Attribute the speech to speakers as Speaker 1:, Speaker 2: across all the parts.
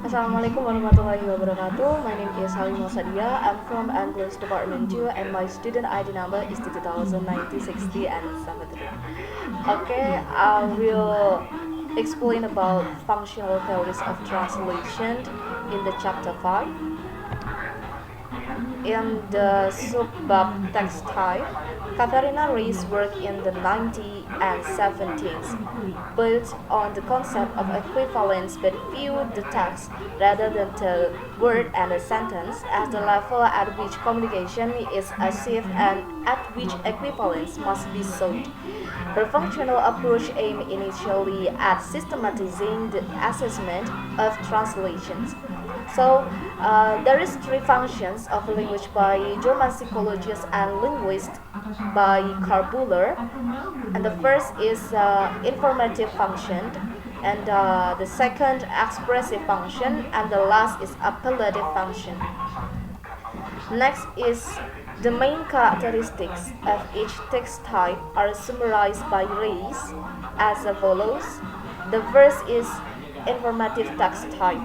Speaker 1: Assalamualaikum warahmatullahi wabarakatuh. My name is Khalimatus. I'm from English Department 2 and my student ID number is 209060 and 73. Okay, I will explain about functional theories of translation in the chapter 5. In the subbab text type, Katharina Ray's work in the 19th and 17th built on the concept of equivalence but viewed the text rather than the word and a sentence as the level at which communication is achieved and at which equivalence must be sought. Her functional approach aimed initially at systematizing the assessment of translations. There is three functions of language by German psychologist and linguist by Karl, and the first is informative function, and the second expressive function, and the last is appellative function. Next is the main characteristics of each text type are summarized by Reis as follows. The first is informative text type.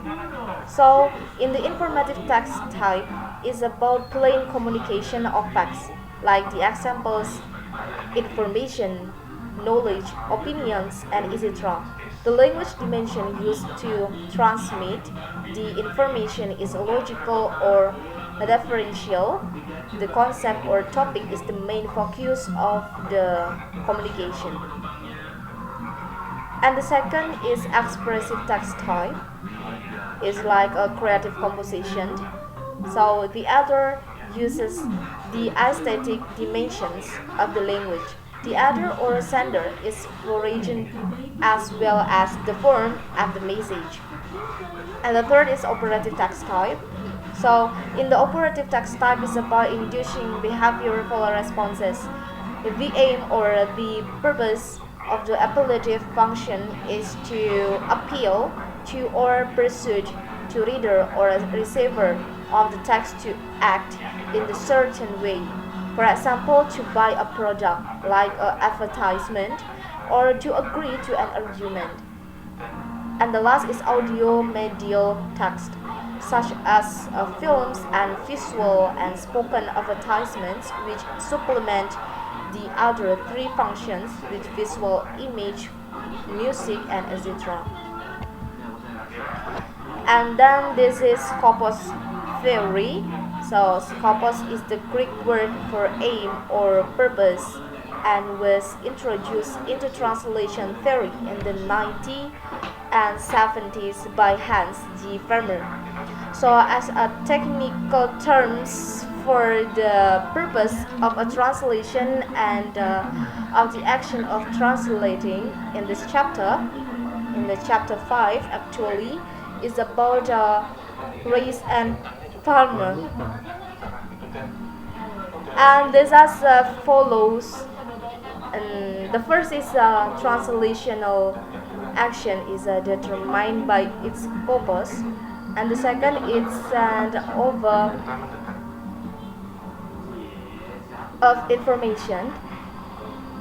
Speaker 1: So, in the informative text type is about plain communication of facts, like the examples, information, knowledge, opinions, and etc. The language dimension used to transmit the information is logical or referential. The concept or topic is the main focus of the communication. And the second is expressive text type. Is like a creative composition. So the other uses the aesthetic dimensions of the language. The other or sender is origin as well as the form of the message. And the third is operative text type. So in the operative text type is about inducing behavioral responses. The aim or the purpose of the appellative function is to appeal to or persuade to reader or a receiver of the text to act in a certain way. For example, to buy a product like an advertisement or to agree to an argument. And the last is audio-medial text, such as films and visual and spoken advertisements, which supplement the other three functions with visual, image, music, and etc. And then this is scopus theory. So scopus is the Greek word for aim or purpose and was introduced into translation theory in the 90s and 70s by Hans G. Vermeer. So as a technical terms for the purpose of a translation and of the action of translating in this chapter, in the chapter 5 actually, is about race and farmer. And this as follows. And the first is translational action is determined by its purpose, and the second is an over of information,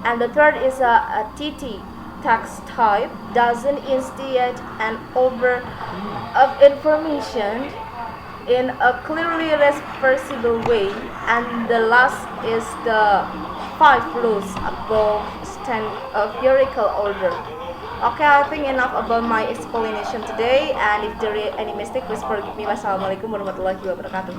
Speaker 1: and the third is a TT text type doesn't instigate an over of information in a clearly reversible way, and the last is the 5 rules above hierarchical order. Okay, I think enough about my explanation today, and if there is any mistake, please forgive me. Wassalamualaikum warahmatullahi wabarakatuh.